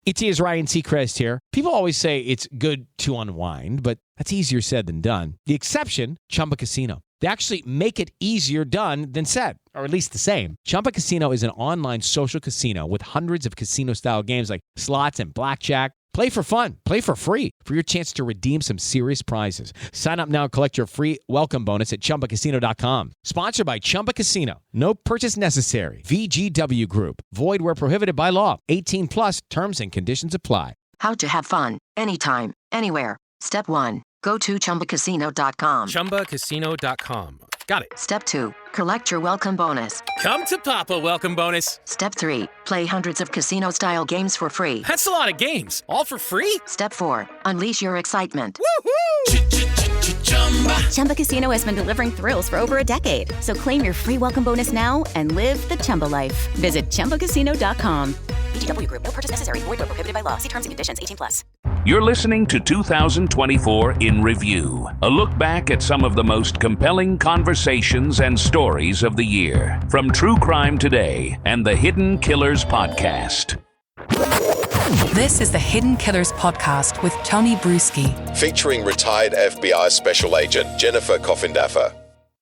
It's Ryan Seacrest here. People always say it's good to unwind, but that's easier said than done. The exception, Chumba Casino. They actually make it easier done than said, or at least the same. Chumba Casino is an online social casino with hundreds of casino-style games like slots and blackjack. Play for fun. Play for free for your chance to redeem some serious prizes. Sign up now and collect your free welcome bonus at ChumbaCasino.com. Sponsored by Chumba Casino. No purchase necessary. VGW Group. Void where prohibited by law. 18 plus terms and conditions apply. How to have fun anytime, anywhere. Step 1. Go to ChumbaCasino.com. ChumbaCasino.com. Got it. Step 2. Collect your welcome bonus. Come to Papa welcome bonus. Step 3. Play hundreds of casino-style games for free. That's a lot of games. All for free? Step 4. Unleash your excitement. Woohoo! Chumba Casino has been delivering thrills for over a decade. So claim your free welcome bonus now and live the Chumba life. Visit ChumbaCasino.com. VGW Group. No purchase necessary. Void where prohibited by law. See terms and conditions. 18 plus. You're listening to 2024 in Review, a look back at some of the most compelling conversations and stories of the year from True Crime Today and the Hidden Killers Podcast. This is the Hidden Killers Podcast with Tony Brueski, featuring retired FBI Special Agent Jennifer Coffindaffer.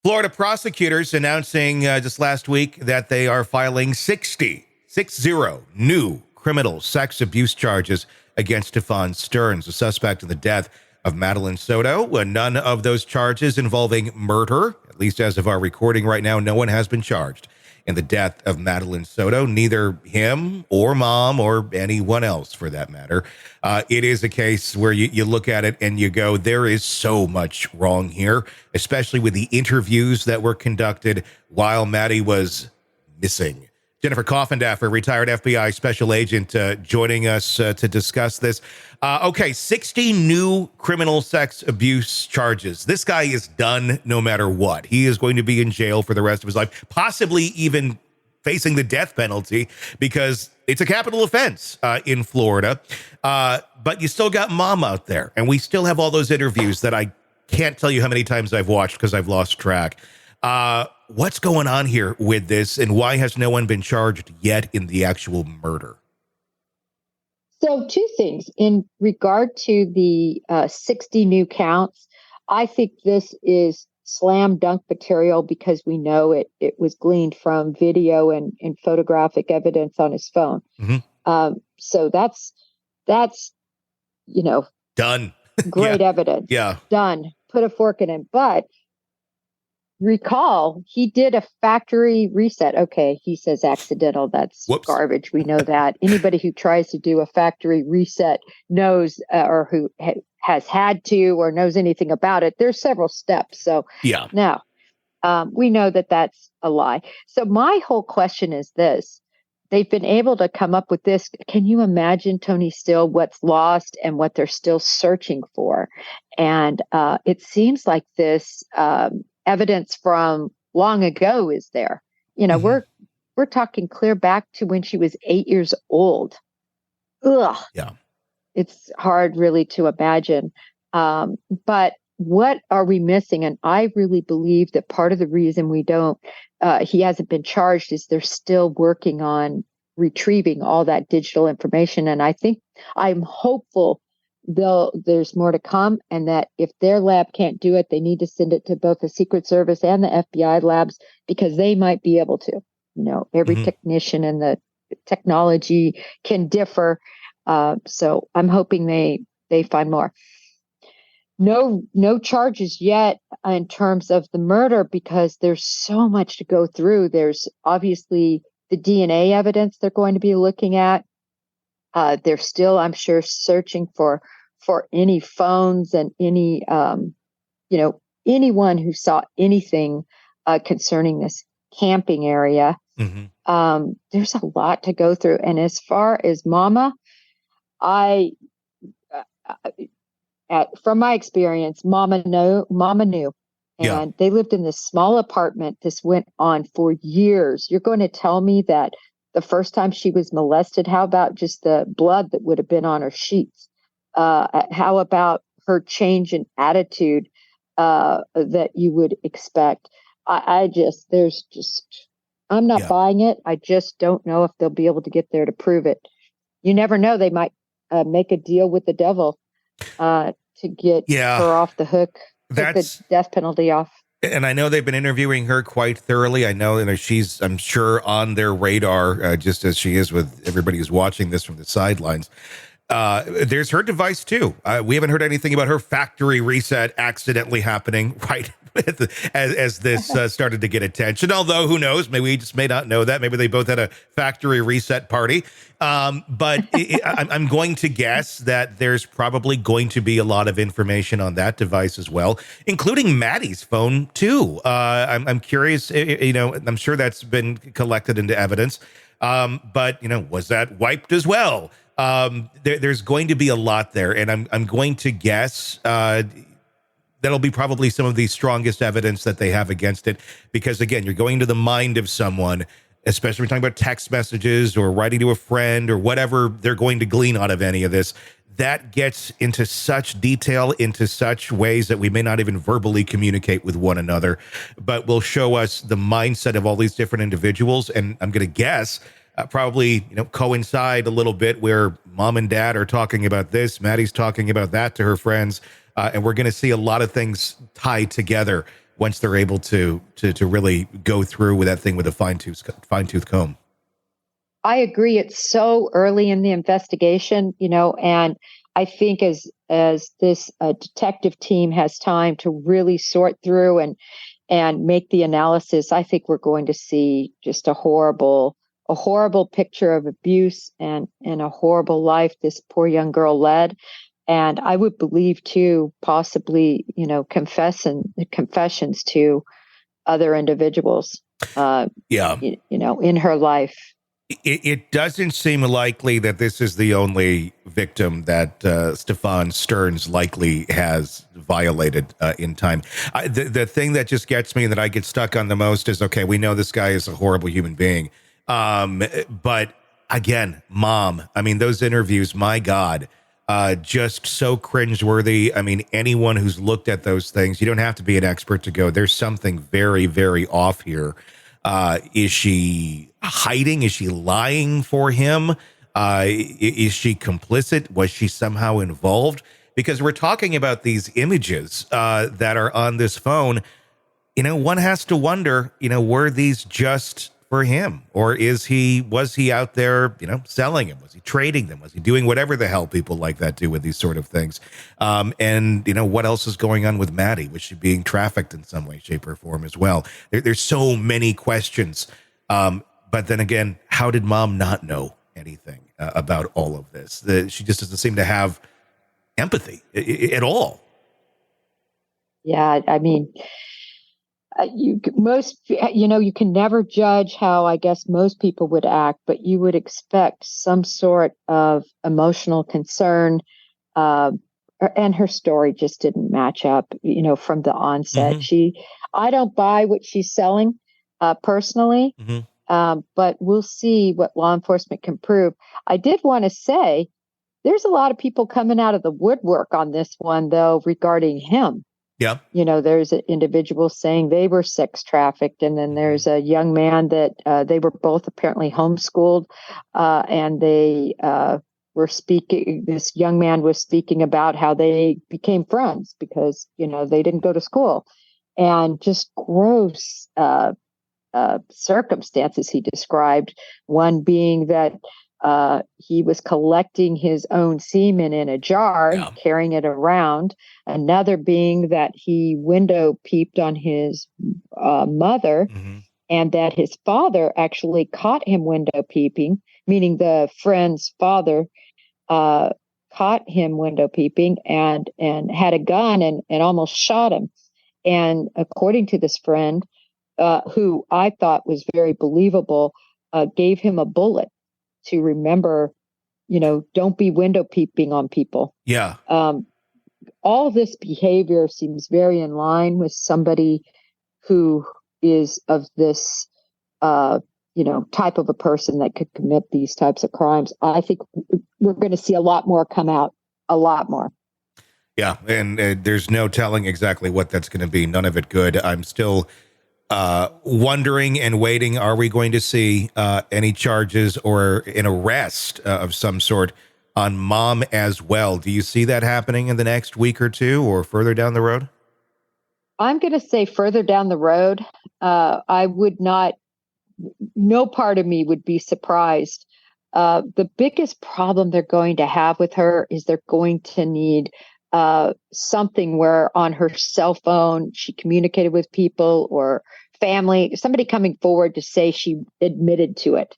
Florida prosecutors announcing just last week that they are filing 60 new criminal sex abuse charges against Stephan Stearns, a suspect in the death of Madeline Soto. None of those charges involving murder, at least as of our recording right now, no one has been charged in the death of Madeline Soto, neither him or mom or anyone else for that matter. It is a case where you look at it and you go, there is so much wrong here, especially with the interviews that were conducted while Maddie was missing. Jennifer Coffindaffer, retired FBI special agent, joining us to discuss this. 60 new criminal sex abuse charges. This guy is done no matter what. He is going to be in jail for the rest of his life, possibly even facing the death penalty because it's a capital offense in Florida. But you still got mom out there, and we still have all those interviews that I can't tell you how many times I've watched because I've lost track. What's going on here with this, and why has no one been charged yet in the actual murder? So two things. In regard to the 60 new counts, I think this is slam dunk material because we know it was gleaned from video and photographic evidence on his phone. Mm-hmm. So that's done. Great evidence. Yeah. Done. Put a fork in it. But recall, he did a factory reset. Okay, he says accidental. That's garbage. We know that. Anybody who tries to do a factory reset knows or who has had to or knows anything about it. There's several steps. So yeah. Now, we know that that's a lie. So my whole question is this. They've been able to come up with this. Can you imagine, Tony, still what's lost and what they're still searching for? And it seems like this evidence from long ago is there. Mm-hmm. We're talking clear back to when she was 8 years old. Ugh. Yeah. It's hard really to imagine. But what are we missing? And I really believe that part of the reason he hasn't been charged is they're still working on retrieving all that digital information. And I'm hopeful there's more to come, and that if their lab can't do it, they need to send it to both the Secret Service and the FBI labs because they might be able to. Every mm-hmm. technician and the technology can differ. So I'm hoping they find more. No charges yet in terms of the murder because there's so much to go through. There's obviously the DNA evidence they're going to be looking at. They're still, I'm sure, searching for any phones and any, anyone who saw anything concerning this camping area. Mm-hmm. There's a lot to go through. And as far as Mama, from my experience, Mama knew. And they lived in this small apartment. This went on for years. You're going to tell me that the first time she was molested, how about just the blood that would have been on her sheets? How about her change in attitude that you would expect? I'm not buying it. I just don't know if they'll be able to get there to prove it. you never know. They might make a deal with the devil to get her off the hook, get the death penalty off. And I know they've been interviewing her quite thoroughly. I know she's, I'm sure, on their radar, just as she is with everybody who's watching this from the sidelines. There's her device, too. We haven't heard anything about her factory reset accidentally happening right as this started to get attention. Although, who knows? Maybe we just may not know that. Maybe they both had a factory reset party. But I'm going to guess that there's probably going to be a lot of information on that device as well, including Maddie's phone, too. I'm curious, I'm sure that's been collected into evidence. But, was that wiped as well? There's going to be a lot there, and I'm going to guess that'll be probably some of the strongest evidence that they have against it, because again, you're going to the mind of someone, especially when we're talking about text messages or writing to a friend or whatever they're going to glean out of any of this. That gets into such detail, into such ways that we may not even verbally communicate with one another, but will show us the mindset of all these different individuals. And I'm going to guess probably, coincide a little bit where mom and dad are talking about this, Maddie's talking about that to her friends, and we're going to see a lot of things tied together once they're able to really go through with that thing with a fine-tooth comb. I agree. It's so early in the investigation, and I think as this detective team has time to really sort through and make the analysis, I think we're going to see just a horrible picture of abuse and a horrible life this poor young girl led. And I would believe too, possibly, confessions to other individuals, in her life. It doesn't seem likely that this is the only victim that Stephan Stearns likely has violated in time. The thing that just gets me and that I get stuck on the most is, okay, we know this guy is a horrible human being. But again, mom, I mean, those interviews, my God, just so cringeworthy. I mean, anyone who's looked at those things, you don't have to be an expert to go, there's something very, very off here. Is she hiding? Is she lying for him? Is she complicit? Was she somehow involved? Because we're talking about these images that are on this phone. One has to wonder, were these just for him, or was he out there, selling them? Was he trading them? Was he doing whatever the hell people like that do with these sort of things? And what else is going on with Maddie? Was she being trafficked in some way, shape, or form as well? There's so many questions. But then again, how did mom not know anything about all of this? She just doesn't seem to have empathy at all. Yeah, I mean, you can never judge how I guess most people would act, but you would expect some sort of emotional concern. And her story just didn't match up, from the onset. Mm-hmm. I don't buy what she's selling personally, but we'll see what law enforcement can prove. I did want to say there's a lot of people coming out of the woodwork on this one, though, regarding him. Yeah. There's an individual saying they were sex trafficked. And then there's a young man that they were both apparently homeschooled. And they were speaking, this young man was speaking about how they became friends because, they didn't go to school. And just gross circumstances he described. One being that he was collecting his own semen in a jar, carrying it around. Another being that he window peeped on his mother, and that his father actually caught him window peeping, meaning the friend's father caught him window peeping and had a gun and almost shot him. And according to this friend, who I thought was very believable, gave him a bullet to remember, don't be window peeping on people. Yeah. All this behavior seems very in line with somebody who is of this, type of a person that could commit these types of crimes. I think we're going to see a lot more come out, a lot more. Yeah. And there's no telling exactly what that's going to be. None of it good. I'm still wondering and waiting, are we going to see any charges or an arrest of some sort on mom as well? Do you see that happening in the next week or two or further down the road? I'm going to say further down the road. I would not, no part of me would be surprised. The biggest problem they're going to have with her is they're going to need something where on her cell phone she communicated with people or family, somebody coming forward to say she admitted to it,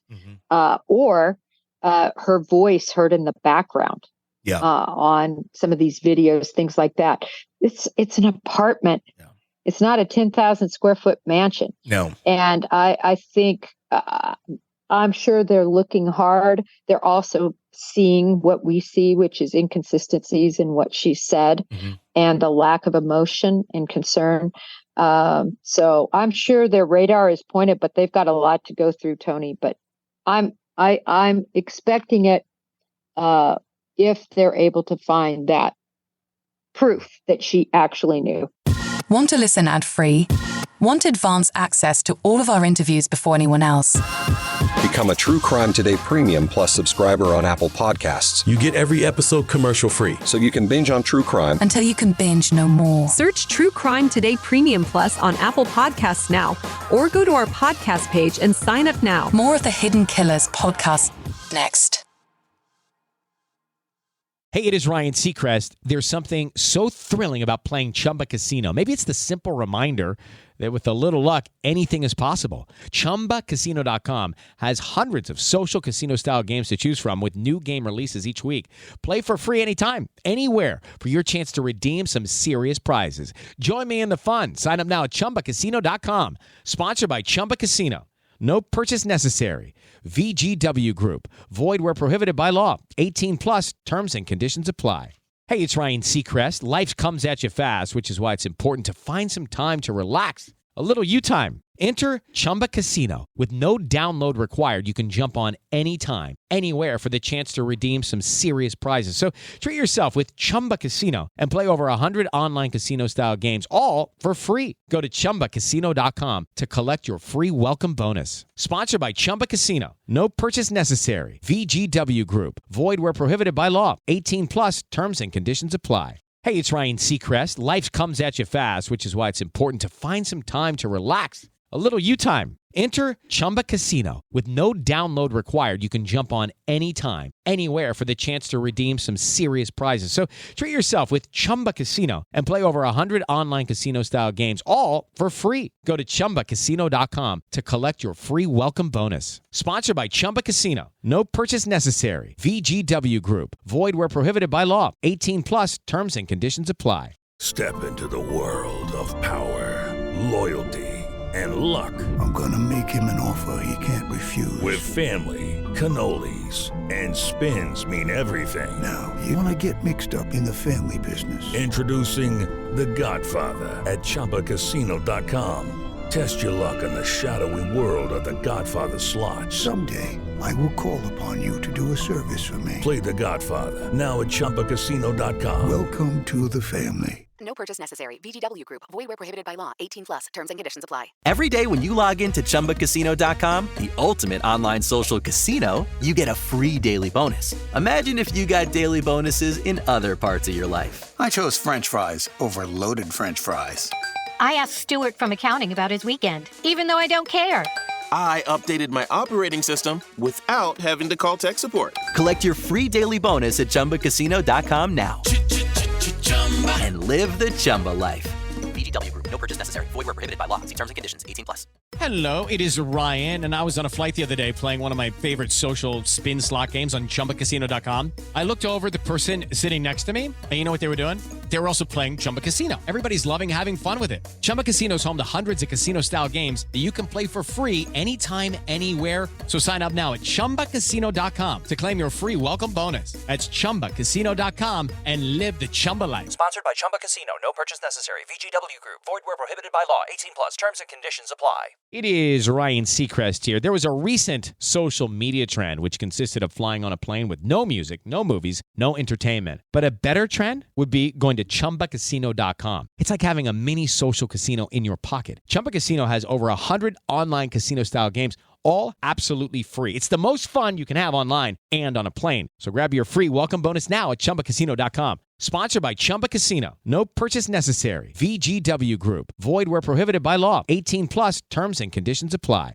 or her voice heard in the background on some of these videos, things like that. It's an apartment. Yeah. It's not a 10,000 square foot mansion. No. And I think I'm sure they're looking hard. They're also seeing what we see, which is inconsistencies in what she said and the lack of emotion and concern. So I'm sure their radar is pointed, but they've got a lot to go through, Tony. But I'm expecting it if they're able to find that proof that she actually knew. Want to listen ad-free? Want advanced access to all of our interviews before anyone else? Become a True Crime Today Premium Plus subscriber on Apple Podcasts. You get every episode commercial-free. So you can binge on true crime until you can binge no more. Search True Crime Today Premium Plus on Apple Podcasts now, or go to our podcast page and sign up now. More of the Hidden Killers podcast next. Hey, it is Ryan Seacrest. There's something so thrilling about playing Chumba Casino. Maybe it's the simple reminder that with a little luck, anything is possible. ChumbaCasino.com has hundreds of social casino-style games to choose from with new game releases each week. Play for free anytime, anywhere for your chance to redeem some serious prizes. Join me in the fun. Sign up now at ChumbaCasino.com. Sponsored by Chumba Casino. No purchase necessary. VGW Group. Void where prohibited by law. 18 plus. Terms and conditions apply. Hey, it's Ryan Seacrest. Life comes at you fast, which is why it's important to find some time to relax. A little you time. Enter Chumba Casino. With no download required, you can jump on anytime, anywhere for the chance to redeem some serious prizes. So treat yourself with Chumba Casino and play over 100 online casino-style games, all for free. Go to ChumbaCasino.com to collect your free welcome bonus. Sponsored by Chumba Casino. No purchase necessary. VGW Group. Void where prohibited by law. 18 plus. Terms and conditions apply. Hey, it's Ryan Seacrest. Life comes at you fast, which is why it's important to find some time to relax. A little you time. Enter Chumba Casino. With no download required, you can jump on anytime, anywhere for the chance to redeem some serious prizes. So treat yourself with Chumba Casino and play over 100 online casino-style games, all for free. Go to ChumbaCasino.com to collect your free welcome bonus. Sponsored by Chumba Casino. No purchase necessary. VGW Group. Void where prohibited by law. 18 plus. Terms and conditions apply. Step into the world of power, loyalty, and luck. I'm gonna make him an offer he can't refuse. With family, cannolis, and spins mean everything. Now, you wanna get mixed up in the family business. Introducing The Godfather at ChumbaCasino.com. Test your luck in the shadowy world of The Godfather slot. Someday, I will call upon you to do a service for me. Play The Godfather, now at ChumbaCasino.com. Welcome to the family. No purchase necessary. VGW Group. Void where prohibited by law. 18 plus. Terms and conditions apply. Every day when you log into ChumbaCasino.com, the ultimate online social casino, you get a free daily bonus. Imagine if you got daily bonuses in other parts of your life. I chose French fries over loaded French fries. I asked Stuart from accounting about his weekend, even though I don't care. I updated my operating system without having to call tech support. Collect your free daily bonus at ChumbaCasino.com now. And live the Chumba life. VGW Group. No purchase necessary. Void where prohibited by law. See terms and conditions. 18 plus. Hello, it is Ryan, and I was on a flight the other day playing one of my favorite social spin slot games on ChumbaCasino.com. I looked over at the person sitting next to me, and you know what they were doing? They were also playing Chumba Casino. Everybody's loving having fun with it. Chumba Casino is home to hundreds of casino-style games that you can play for free anytime, anywhere. So sign up now at ChumbaCasino.com to claim your free welcome bonus. That's ChumbaCasino.com and live the Chumba life. Sponsored by Chumba Casino. No purchase necessary. VGW Group. Void Void where prohibited by law. 18 plus. Terms and conditions apply. It is Ryan Seacrest here. There was a recent social media trend which consisted of flying on a plane with no music, no movies, no entertainment. But a better trend would be going to ChumbaCasino.com. It's like having a mini social casino in your pocket. Chumba Casino has over 100 online casino-style games, all absolutely free. It's the most fun you can have online and on a plane. So grab your free welcome bonus now at ChumbaCasino.com. Sponsored by Chumba Casino. No purchase necessary. VGW Group. Void where prohibited by law. 18 plus. Terms and conditions apply.